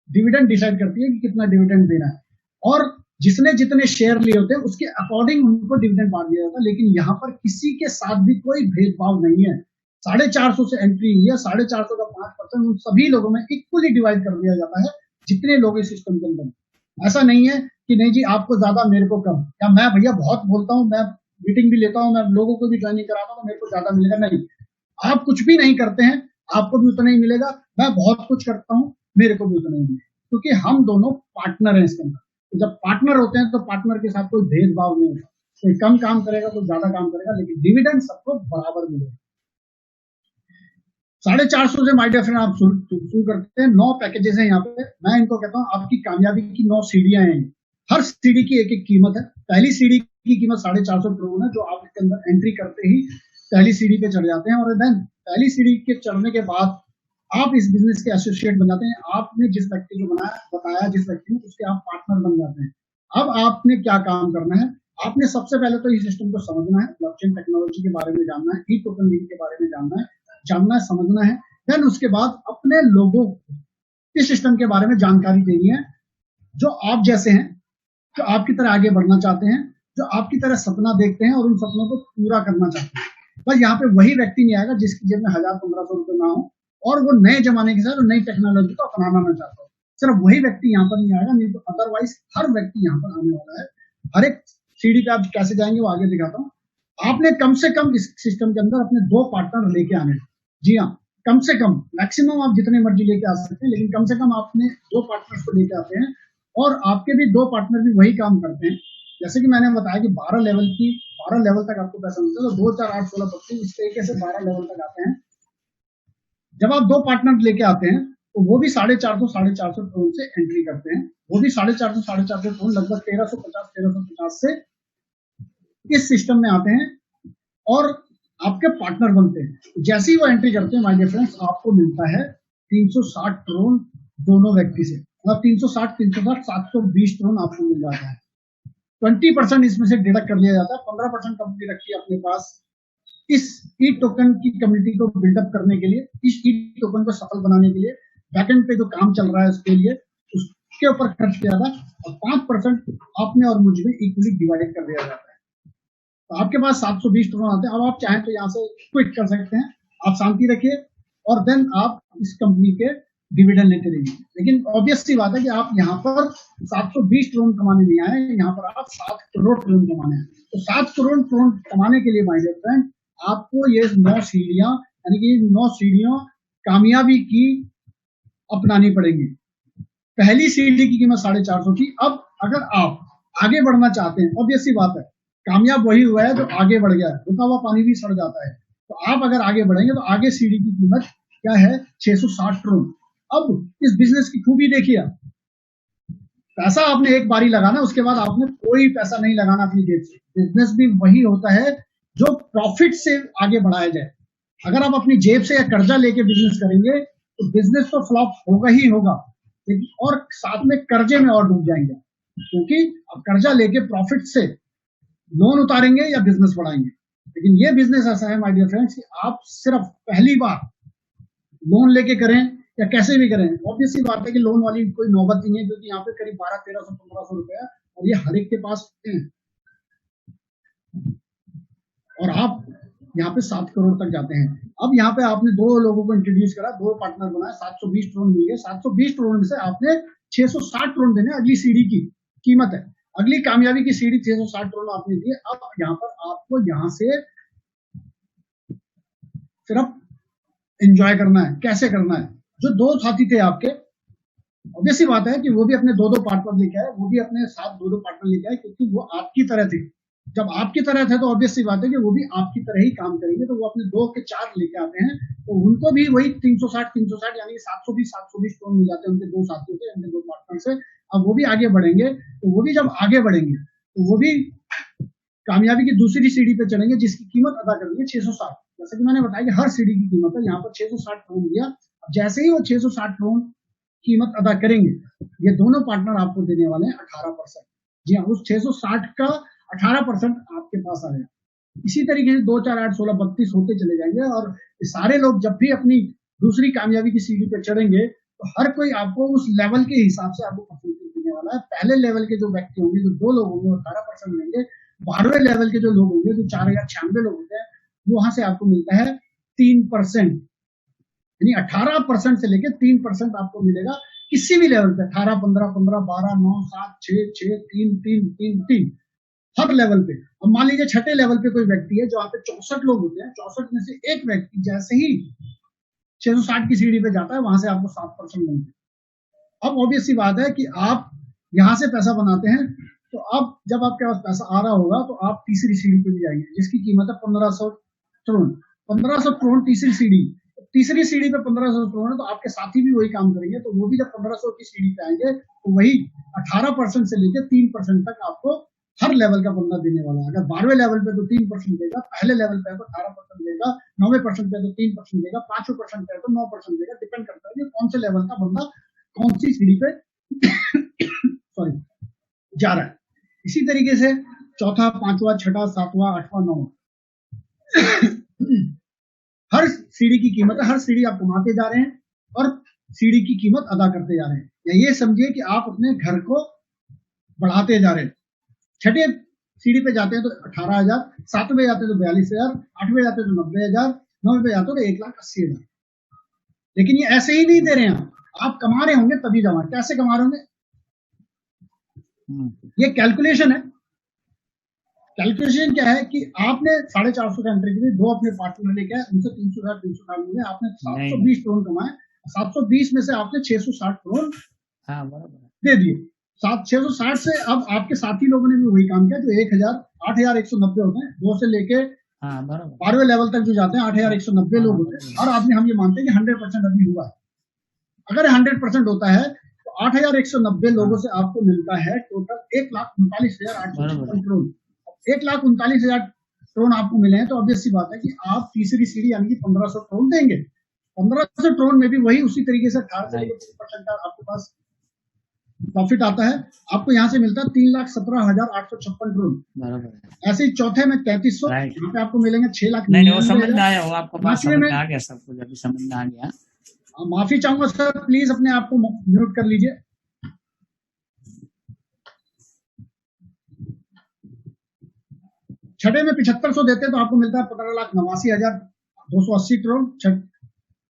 डिविडेंड डिसाइड करती है कि कितना डिविडेंड देना है, और जिसने जितने शेयर लिए होते हैं उसके अकॉर्डिंग उनको डिविडेंड बांट दिया जाता है। लेकिन यहाँ पर किसी के साथ भी कोई भेदभाव नहीं है। 450 से एंट्री हुई है, 450 का 5% उन सभी लोगों में इक्वली डिवाइड कर दिया जाता है जितने लोग इस सिस्टम के अंदर। ऐसा नहीं है कि नहीं जी आपको ज्यादा मेरे को कम, या मैं भैया बहुत बोलता हूँ, मैं मीटिंग भी लेता हूँ, मैं लोगों को भी ट्रेनिंग कराता हूँ, तो मेरे को ज्यादा मिलेगा। नहीं, आप कुछ भी नहीं करते हैं, आपको भी उतना ही मिलेगा। मैं बहुत कुछ करता हूँ, मेरे को भी उतना ही मिलेगा, क्योंकि हम दोनों पार्टनर हैं इसके अंदर। तो जब पार्टनर होते हैं तो पार्टनर के साथ कोई भेदभाव नहीं होता, कोई कम काम करेगा, कोई ज्यादा काम करेगा, लेकिन डिविडेंड सबको बराबर मिलेगा। 450 से माय डियर फ्रेंड आप शुरू करते हैं। 9 पैकेजेस हैं यहाँ पे। मैं इनको कहता हूँ आपकी कामयाबी की 9 सीढ़ियां हैं। हर सीढ़ी की एक एक कीमत है। पहली सीढ़ी की कीमत 450 करोड़ है, जो आप इसके अंदर एंट्री करते ही पहली सीढ़ी पे चढ़ जाते हैं, और देन पहली सीढ़ी के चढ़ने के बाद आप इस बिजनेस के एसोसिएट बन जाते हैं। आपने जिस व्यक्ति को बताया जिस व्यक्ति ने, उसके आप पार्टनर बन जाते हैं। अब आपने क्या काम करना है? आपने सबसे पहले तो इस सिस्टम को समझना है, ब्लॉकचेन टेक्नोलॉजी के बारे में जानना है, ई टोकन के बारे में जानना है, समझना है। देन उसके बाद अपने लोगों को इस सिस्टम के बारे में जानकारी देनी है, जो आप जैसे हैं, जो आपकी तरह आगे बढ़ना चाहते हैं, जो आपकी तरह सपना देखते हैं और उन सपनों को पूरा करना चाहते हैं। बस यहाँ पे वही व्यक्ति नहीं आएगा जिसकी जेब में 1000-1500 रुपए ना हो और वो नए जमाने के साथ नई टेक्नोलॉजी को अपनाना ना चाहता हो। सिर्फ वही व्यक्ति यहाँ पर नहीं आएगा, नहीं तो अदरवाइज हर व्यक्ति यहाँ पर आने वाला है। हर एक सीढ़ी पे आप कैसे जाएंगे वो आगे दिखाता हूँ। आपने कम से कम इस सिस्टम के अंदर अपने 2 पार्टनर लेके आने हैं। जी हाँ, कम से कम, मैक्सिमम आप जितने मर्जी लेके आ सकते हैं, लेकिन कम से कम आपने 2 पार्टनर्स को लेके आते हैं, और आपके भी 2 पार्टनर भी वही काम करते हैं। जैसे कि मैंने बताया कि 12 लेवल तक आपको पैसा मिलता है, तो 2, 4, 8, 16, 25 इस तरीके से 12 लेवल तक आते हैं। जब आप 2 पार्टनर लेके आते हैं तो वो भी 450 करोड़ से एंट्री करते हैं। वो भी 450 करोड़, लगभग 1350 से इस सिस्टम में आते हैं और आपके पार्टनर बनते हैं। जैसे ही वो एंट्री करते हैं माय डियर फ्रेंड्स, आपको मिलता है 360 करोड़ दोनों व्यक्ति से, मतलब 360 720 करोड़ आपको मिल जाता है। 20% इसमें से डिडक्ट कर लिया जाता है। 15% कंपनी रखी है अपने पास इस ई टोकन की कम्युनिटी को बिल्डअप करने के लिए, इस ई टोकन को सफल बनाने के लिए, बैकएंड पे जो काम चल रहा है उसके लिए, उसके ऊपर खर्च किया जाता है, और 5% आपने और मुझ में इक्वली डिवाइड कर दिया जाता है। तो आपके पास 720 करोड़ आते हैं। अब आप चाहें तो यहाँ से क्विट कर सकते हैं, आप शांति रखिए, और देन आप इस कंपनी के डिविडेंड लेते रहिए। लेकिन ऑब्वियस सी बात है कि आप यहाँ पर 720 करोड़ कमाने नहीं आए, यहाँ पर आप 7 करोड़ करोड़ कमाने आए। तो 7 करोड़ करोड़ कमाने के लिए माय डियर फ्रेंड, आपको ये 9 सीढ़ियां, यानी कि 9 सीढ़ियों कामयाबी की अपनानी पड़ेगी। पहली सीढ़ी की कीमत 450 थी। अब अगर आप आगे बढ़ना चाहते हैं, ऑब्वियस सी बात है, कामयाब वही हुआ है जो आगे बढ़ गया है, रुका हुआ पानी भी सड़ जाता है। तो आप अगर आगे बढ़ेंगे तो आगे सीढ़ी की कीमत क्या है? 660 करोड़। अब इस बिजनेस की खूबी देखिए, पैसा आपने एक बारी लगाना, उसके बाद आपने कोई पैसा नहीं लगाना अपनी जेब से। बिजनेस भी वही होता है जो प्रॉफिट से आगे बढ़ाया जाए। अगर आप अपनी जेब से या कर्जा लेके बिजनेस करेंगे तो बिजनेस तो फ्लॉप होगा ही होगा, और साथ में कर्जे में और डूब जाएंगे, क्योंकि आप कर्जा लेके प्रॉफिट से लोन उतारेंगे या बिजनेस बढ़ाएंगे। लेकिन ये बिजनेस ऐसा है माय डियर फ्रेंड्स कि आप सिर्फ पहली बार लोन लेके करें या कैसे भी करें, ऑब्वियस सी बात है कि लोन वाली कोई नौबत नहीं है, क्योंकि यहाँ पे करीब 1200-1300 रुपए है, और ये हर एक के पास होते हैं, और आप यहाँ पे 7 करोड़ तक जाते हैं। अब यहाँ पे आपने 2 लोगों को इंट्रोड्यूस करा, 2 पार्टनर बनाए, 720 करोड़ मिल गए। 720 करोड़ में से आपने 660 करोड़ देने अगली सीढ़ी की कीमत है। अगली कामयाबी की सीढ़ी 660 करोड़ आपने दी। अब यहाँ पर आपको यहाँ से सिर्फ एंजॉय करना है। कैसे करना है? जो 2 साथी थे आपके, ऑब्वियस सी बात है कि वो भी अपने 2-2 पार्टनर लेके आए, वो भी अपने साथ 2-2 पार्टनर लेके आए, क्योंकि वो आपकी तरह थे। जब आपकी तरह थे तो ऑब्वियस सी बात है कि वो भी आपकी तरह ही काम करेंगे, तो वो अपने 2 के 4 लेके आते हैं, तो उनको भी वही 360 यानी 720 करोड़ मिल जाते हैं उनके 2 साथियों से, उनके 2 पार्टनर से। अब वो भी आगे बढ़ेंगे, तो वो भी जब आगे बढ़ेंगे तो वो भी कामयाबी की दूसरी सीढ़ी पे चढ़ेंगे, जिसकी कीमत अदा करनी है 660। जैसे कि मैंने बताया कि हर सीढ़ी की कीमत है, यहाँ पर 660 करोड़ दिया। अब जैसे ही वो 660 करोड़ कीमत अदा करेंगे, ये दोनों पार्टनर आपको देने वाले हैं 18%। जी हाँ, उस 660 का 18% आपके पास आएगा। इसी तरीके से 2, 4, 8, 16, 32 होते चले जाएंगे, और सारे लोग जब भी अपनी दूसरी कामयाबी की सीढ़ी पे चढ़ेंगे तो हर कोई आपको उस लेवल के हिसाब से आपको परसेंटेज देने वाला है। पहले लेवल के जो व्यक्ति होंगे, जो 2 लोग होंगे, वो 18% लेंगे। 12वें लेवल के जो लोग होंगे, जो 4096 लोग होते हैं, वहां से आपको मिलता है 3%, यानी 18% से लेकर 3% आपको मिलेगा किसी भी लेवल पे। 18, 15, 15, 12, 9, 7, 6, 6, 3, 3, 3, 3, हर लेवल पे। अब मान लीजिए छठे लेवल पे कोई व्यक्ति है, जहाँ पे 64 लोग होते हैं, 64 में से एक व्यक्ति जैसे ही 660 की सीढ़ी पे जाता है, वहां से आपको 7% मिलते हैं। अब ऑब्वियस सी बात है कि आप यहाँ से पैसा बनाते हैं, तो अब जब आपके पास पैसा आ रहा होगा तो आप तीसरी सीढ़ी पे भी जाएंगे, जिसकी कीमत है 1500 करोड़। 1500 करोड़ तीसरी सीढ़ी, तीसरी सीढ़ी पे 1500 करोड़ है, तो आपके साथी भी वही काम करेंगे, तो वो भी जब 1500 की सीढ़ी पे आएंगे तो वही 18% से लेकर 3% तक आपको हर लेवल का बंदा देने वाला है। अगर 12वें लेवल पे तो 3% देगा, पहले लेवल पे तो 18% देगा, 9वें% पे तो 3% देगा, 5वें% पे तो 9% देगा। डिपेंड करता है कि कौन से लेवल का बंदा कौन सी सीढ़ी पे सॉरी जा रहा है। इसी तरीके से चौथा, पांचवा, छठा, सातवां, आठवां, नौवां हर सीढ़ी की कीमत है, हर सीढ़ी आप कमाते जा रहे हैं और सीढ़ी की कीमत अदा करते जा रहे हैं। या ये समझिए कि आप अपने घर को बढ़ाते जा रहे हैं। छठे सीढ़ी पे जाते हैं तो 18,000, सातवें जाते हैं तो 42,000, आठवें जाते हैं तो 90,000, नौवें पे जाते हो तो 1,80,000। लेकिन ये ऐसे ही नहीं दे रहे हैं, आप कमा रहे होंगे तभी जमा। कैसे कमा रहे होंगे? ये कैलकुलेशन है। कैलकुलेशन क्या है कि आपने 450 का एंट्री करी, दो अपने पार्टनर लेके आए, उनसे 300,000 मिले, आपने 720 करोड़ कमाए। 720 में से आपने 660 करोड़ दे दिए। 660 से अब आपके साथी लोगों ने भी वही काम किया, जो 8,190 होते हैं, 2 से लेके 12वें लेवल तक जो जाते हैं 8,190 लोग होते हैं। हर आदमी, हम ये मानते हैं कि 100% अभी हुआ है। अगर 100% होता है तो 8,190 लोगों से आपको मिलता है टोटल 1,39,856 करोड़। 1,39,000 करोड़ आपको मिले हैं, तो ऑब्वियस सी बात है कि आप तीसरी सीढ़ी यानी कि 1,500 करोड़ देंगे। 1,500 करोड़ में भी वही उसी तरीके से 18% आपके पास प्रॉफिट आता है। आपको यहाँ से मिलता है 3,17,856 करोड़। ऐसे ही चौथे में 3,300, यहाँ पे आपको मिलेंगे 6,00,000। नहीं, वो समझ में आया, वो आपको बात समझ में आ गया, सब कुछ अभी समझ में आ गया। माफी चाहूंगा सर, प्लीज अपने आप को म्यूट कर लीजिए। छठे में 7,500 देते हैं तो आपको मिलता है 15,89,280 करोड़।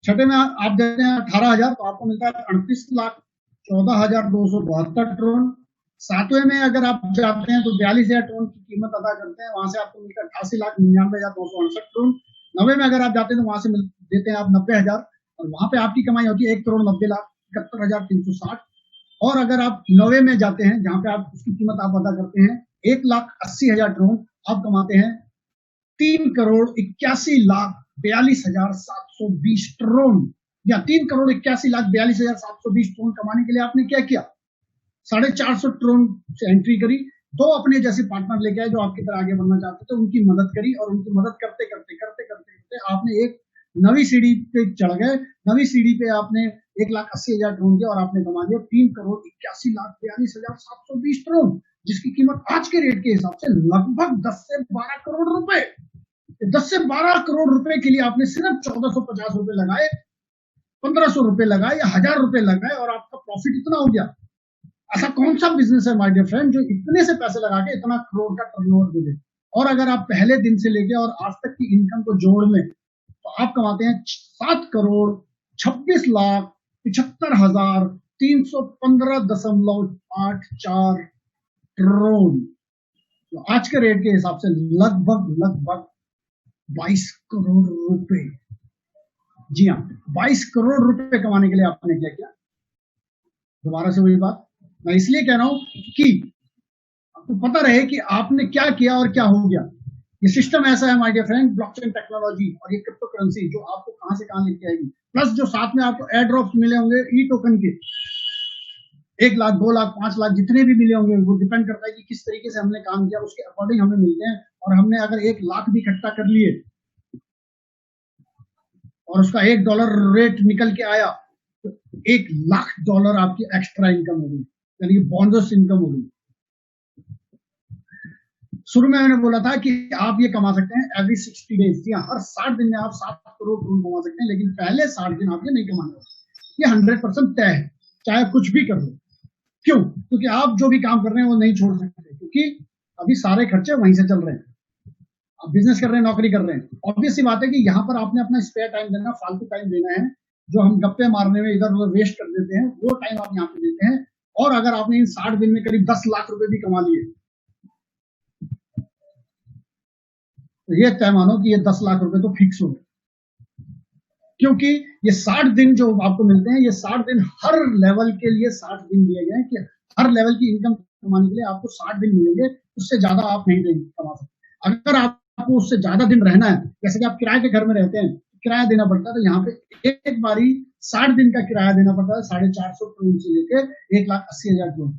छठे में आप देते हैं 18,000 तो आपको मिलता है 38,14,272 करोड़। सातवें में अगर आप जाते हैं तो 42,000 करोड़ की कीमत अदा करते हैं, वहां से आपको मिलता है 88,99,268 करोड़। नवे में अगर आप जाते हैं तो वहां से देते हैं आप 90,000 और वहां पे आपकी कमाई होती है 1,90,71,360। और अगर आप नवे में जाते हैं जहां पे आप उसकी कीमत आप अदा करते हैं 1,80,000 करोड़, आप कमाते हैं 3,81,42,720 करोड़। या 3,81,42,720 करोड़ कमाने के लिए आपने क्या किया? 450 करोड़ से एंट्री करी, दो अपने जैसे पार्टनर लेके आए जो आपकी तरह आगे बढ़ना चाहते थे, उनकी मदद करी और उनकी मदद करते करते आपने एक नवी सीढ़ी पे चढ़ गए। नवी सीढ़ी पे आपने 1,80,000 करोड़ दिया और आपने कमा लिया 3,81,42,720 करोड़, जिसकी कीमत आज के रेट के हिसाब से लगभग 10 से 12 करोड़ रुपए। 10 से 12 करोड़ रुपए के लिए आपने सिर्फ 1,450 रुपए लगाए, 1,500 रुपए लगाए या 1,000 रुपए लगाए और आपका प्रॉफिट इतना हो गया। ऐसा कौन सा बिजनेस है माय डियर फ्रेंड जो इतने से पैसे लगा के इतना करोड़ का टर्नओवर दे दे? और अगर आप पहले दिन से लेके और आज तक की इनकम को जोड़ लें तो आप कमाते हैं 7,26,75,315.84 करोड़, तो आज के रेट के हिसाब से लगभग 22 करोड़ रुपए। जी हाँ, 22 करोड़ रुपए कमाने के लिए आपने क्या किया? दोबारा से वही बात मैं इसलिए कह रहा हूं कि आपको पता रहे कि आपने क्या किया और क्या हो गया। ये सिस्टम ऐसा है my dear friend, blockchain technology और ये क्रिप्टो करेंसी जो आपको कहां से कहां लेके आएगी, प्लस जो साथ में आपको एयर ड्रॉप्स मिले होंगे ई टोकन के 1 लाख 2 लाख 5 लाख जितने भी मिले होंगे, वो डिपेंड करता है कि किस तरीके से हमने काम किया, उसके अकॉर्डिंग हमें मिलते हैं। और हमने अगर 1 लाख भी इकट्ठा कर लिए और उसका $1 रेट निकल के आया तो $1 लाख आपकी एक्स्ट्रा इनकम हो गई, यानी कि बोनस इनकम हो गई। शुरू में मैंने बोला था कि आप ये कमा सकते हैं एवरी 60 डेज, जी हर 60 दिन में आप 7 करोड़ कमा सकते हैं, लेकिन पहले 60 दिन आप ये नहीं कमाने। ये 100% तय है, चाहे कुछ भी कर लो। क्यों? क्योंकि आप जो भी काम कर रहे हैं वो नहीं छोड़ सकते, क्योंकि अभी सारे खर्चे वहीं से चल रहे हैं। आप बिजनेस कर रहे हैं, नौकरी कर रहे हैं, ऑब्वियस सी बात है कि यहाँ पर आपने अपना स्पेयर टाइम देना, फालतू टाइम देना है, जो हम गप्पे मारने में इधर उधर वेस्ट कर देते हैं, वो टाइम आप यहाँ पे देते हैं। और अगर आपने इन 60 दिन में करीब 10 लाख रुपए भी कमा लिए तो ये तय मानो कि ये 10 लाख रुपए तो फिक्स हो गए, क्योंकि ये 60 दिन जो आपको मिलते हैं, ये 60 दिन हर लेवल के लिए 60 दिन दिए गए हैं कि हर लेवल की इनकम कमाने के लिए आपको 60 दिन मिलेंगे, उससे ज्यादा आप नहीं देंगे कमा सकते। अगर आपको उससे ज्यादा दिन रहना है, जैसे कि आप किराए के घर में रहते हैं, किराया देना पड़ता है, तो यहाँ पे एक बारी 60 दिन का किराया देना पड़ता है 450 करोड़ से लेकर 1,80,000 करोड़।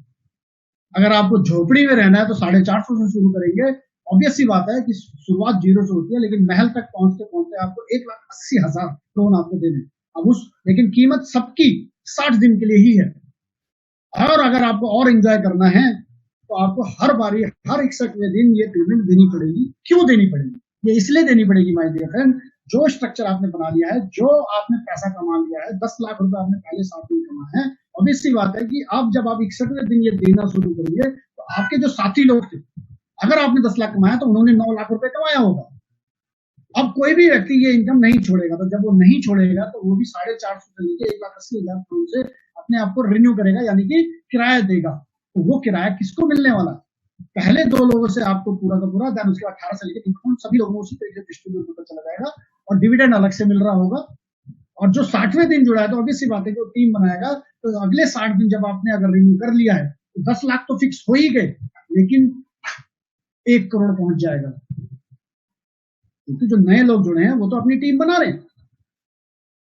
अगर आपको झोपड़ी में रहना है तो 450 से शुरू करेंगे। ऑब्वियस सी बात है कि शुरुआत 0 से होती है, लेकिन महल तक पहुंचते पहुंचते आपको 1,80,000 करोड़ आपको देने। अब लेकिन कीमत सबकी 60 दिन के लिए ही है। और अगर आपको और एंजॉय करना है तो आपको हर बारी हर 61वें दिन ये पेमेंट देनी पड़ेगी। क्यों देनी पड़ेगी? ये इसलिए देनी पड़ेगी माय डियर फ्रेंड, जो स्ट्रक्चर आपने बना लिया है, जो आपने पैसा कमा लिया है, 10 लाख रुपए आपने पहले 7 दिन कमाए हैं, ऑब्वियस सी बात है कि अब जब आप 61वें दिन ये देना शुरू करेंगे तो आपके जो साथी लोग थे, अगर आपने 10 लाख कमाया तो उन्होंने 9 लाख रुपए कमाया होगा। अब कोई भी व्यक्ति ये इनकम नहीं छोड़ेगा, तो जब वो नहीं छोड़ेगा तो वो भी 450 से लेकर 1,80,000 करोड़ से अपने आप को रिन्यू करेगा, यानी कि किराया देगा। तो वो किराया किसको मिलने वाला? पहले 2 लोगों से आपको पूरा का पूरा, देन उसके बाद 18 से लेकर 30 सभी लोगों को उसी तरीके से डिस्ट्रीब्यूट होकर चला जाएगा और डिविडेंड अलग से मिल रहा होगा। और जो 60वें दिन जुड़ा है तो ऑब्वियस सी बात है कि वो टीम बनाएगा, तो अगले 60 दिन जब आपने अगर रिन्यू कर लिया है तो 10 लाख तो फिक्स हो ही गए, लेकिन 1 करोड़ पहुंच जाएगा, क्योंकि जो नए लोग जुड़े हैं वो तो अपनी टीम बना रहे हैं।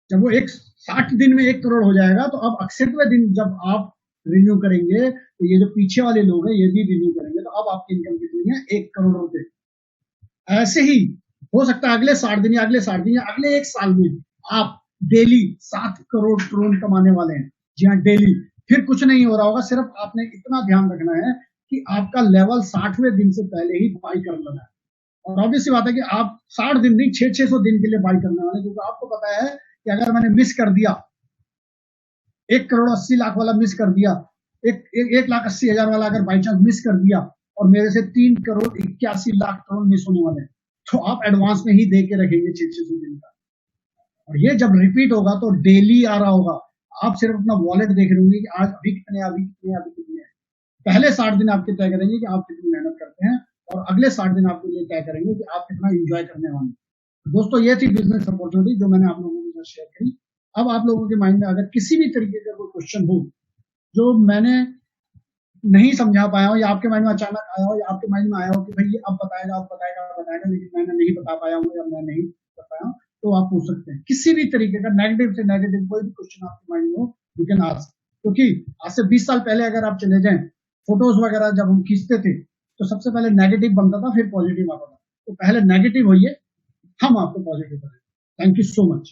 जब वो 60 दिन में 1 करोड़ हो जाएगा तो अब 61वें दिन जब आप रिन्यू करेंगे तो ये जो पीछे वाले लोग हैं ये भी रिन्यू करेंगे, तो अब आपकी इनकम कितनी है? 1 करोड़ रुपए। ऐसे ही हो सकता है अगले 60 दिन या अगले 60 दिन या अगले 1 साल में आप डेली 7 करोड़ करोड़ कमाने वाले हैं। जी हाँ, डेली। फिर कुछ नहीं हो रहा होगा, सिर्फ आपने इतना ध्यान रखना है कि आपका लेवल 60वें दिन से पहले ही बाई कर लेना है। और ऑब्वियस बात है कि आप 60 दिन नहीं 600 दिन के लिए बाई करने वाले, क्योंकि आपको पता है कि अगर मैंने मिस कर दिया 1 करोड़ 80 लाख वाला मिस कर दिया, 1,80,000 वाला अगर बाई चांस मिस कर दिया और मेरे से 3 करोड़ 81 लाख करोड़ मिस होने वाले हैं, तो आप एडवांस में ही दे के रखेंगे 600 दिन का। और ये जब रिपीट होगा तो डेली आ रहा होगा, आप सिर्फ अपना वॉलेट देख रहे होंगे कि आज अभी कितने अभी कितने अभी कितने हैं। पहले 60 दिन आपके तय करेंगे कि आप कितनी मेहनत करते हैं, और अगले 60 दिन आपके लिए तय करेंगे कि आप कितना एंजॉय करने वाले हैं। दोस्तों, ये थी बिजनेस अपॉर्चुनिटी जो मैंने आप लोगों के साथ शेयर करी। अब आप लोगों के माइंड में अगर किसी भी तरीके का कोई क्वेश्चन हो जो मैंने नहीं समझा पाया हो, या आपके माइंड में अचानक आया हो, या आपके माइंड में आया हो कि भाई ये अब बताएगा, लेकिन मैंने नहीं बता पाया हूँ या मैं नहीं कर पाया हूँ, तो आप पूछ सकते हैं। किसी भी तरीके का नेगेटिव से नेगेटिव कोई भी क्वेश्चन आपके माइंड में हो, यू कैन आस्क। क्योंकि आज से 20 साल पहले अगर आप चले जाएं, फोटोज वगैरह जब हम खींचते थे तो सबसे पहले नेगेटिव बनता था, फिर पॉजिटिव आता था। तो पहले नेगेटिव होइए, हम आपको पॉजिटिव करें। Thank you so much.